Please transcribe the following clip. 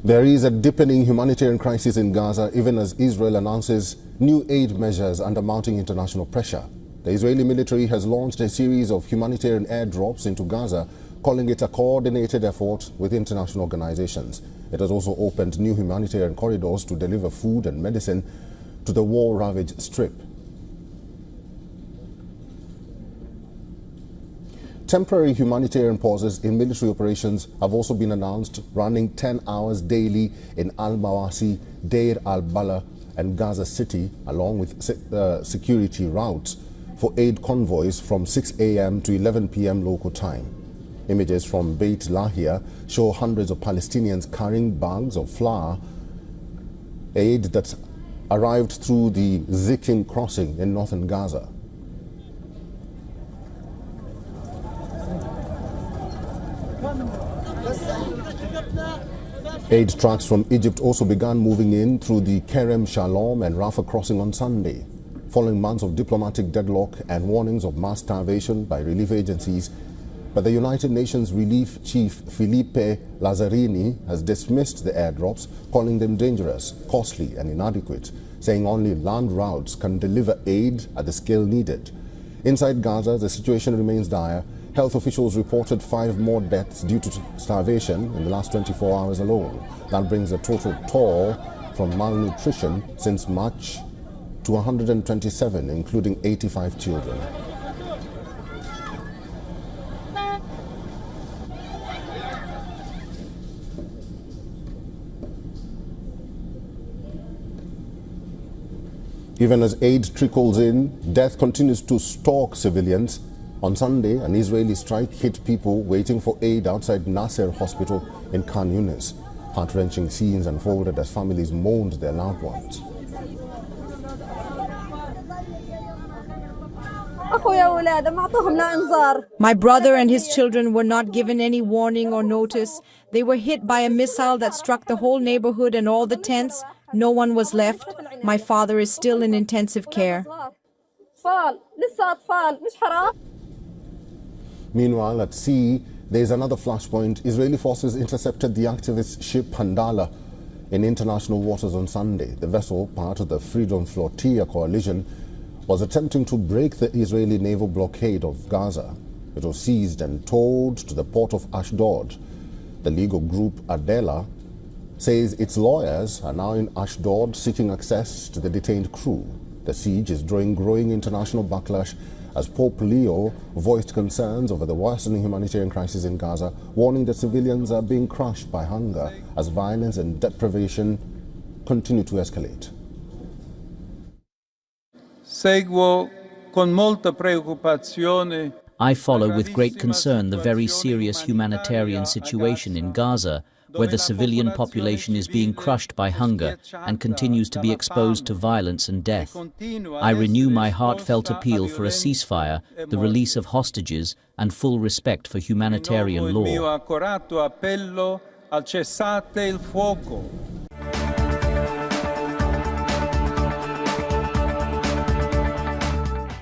There is a deepening humanitarian crisis in Gaza, even as Israel announces new aid measures under mounting international pressure. The Israeli military has launched a series of humanitarian airdrops into Gaza, calling it a coordinated effort with international organizations. It has also opened new humanitarian corridors to deliver food and medicine to the war-ravaged Strip. Temporary humanitarian pauses in military operations have also been announced, running 10 hours daily in Al-Mawasi, Deir al-Bala and Gaza City, along with security routes for aid convoys from 6 a.m. to 11 p.m. local time. Images from Beit Lahia show hundreds of Palestinians carrying bags of flour, aid that arrived through the Zikin crossing in northern Gaza. Aid trucks from Egypt also began moving in through the Kerem Shalom and Rafah crossing on Sunday. Following months of diplomatic deadlock and warnings of mass starvation by relief agencies, but the United Nations Relief Chief Filipe Lazzarini has dismissed the airdrops, calling them dangerous, costly and inadequate, saying only land routes can deliver aid at the scale needed. Inside Gaza, the situation remains dire. Health officials reported 5 more deaths due to starvation in the last 24 hours alone. That brings the total toll from malnutrition since March to 127, including 85 children. Even as aid trickles in, death continues to stalk civilians. On Sunday, an Israeli strike hit people waiting for aid outside Nasser Hospital in Khan Yunis. Heart-wrenching scenes unfolded as families mourned their loved ones. My brother and his children were not given any warning or notice. They were hit by a missile that struck the whole neighborhood and all the tents. No one was left. My father is still in intensive care. Meanwhile, at sea, there is another flashpoint. Israeli forces intercepted the activist ship Handala in international waters on Sunday. The vessel, part of the Freedom Flotilla coalition, was attempting to break the Israeli naval blockade of Gaza. It was seized and towed to the port of Ashdod. The legal group Adela says its lawyers are now in Ashdod seeking access to the detained crew. The siege is drawing growing international backlash as Pope Leo voiced concerns over the worsening humanitarian crisis in Gaza, warning that civilians are being crushed by hunger as violence and deprivation continue to escalate. I follow with great concern the very serious humanitarian situation in Gaza, where the civilian population is being crushed by hunger and continues to be exposed to violence and death. I renew my heartfelt appeal for a ceasefire, the release of hostages, and full respect for humanitarian law.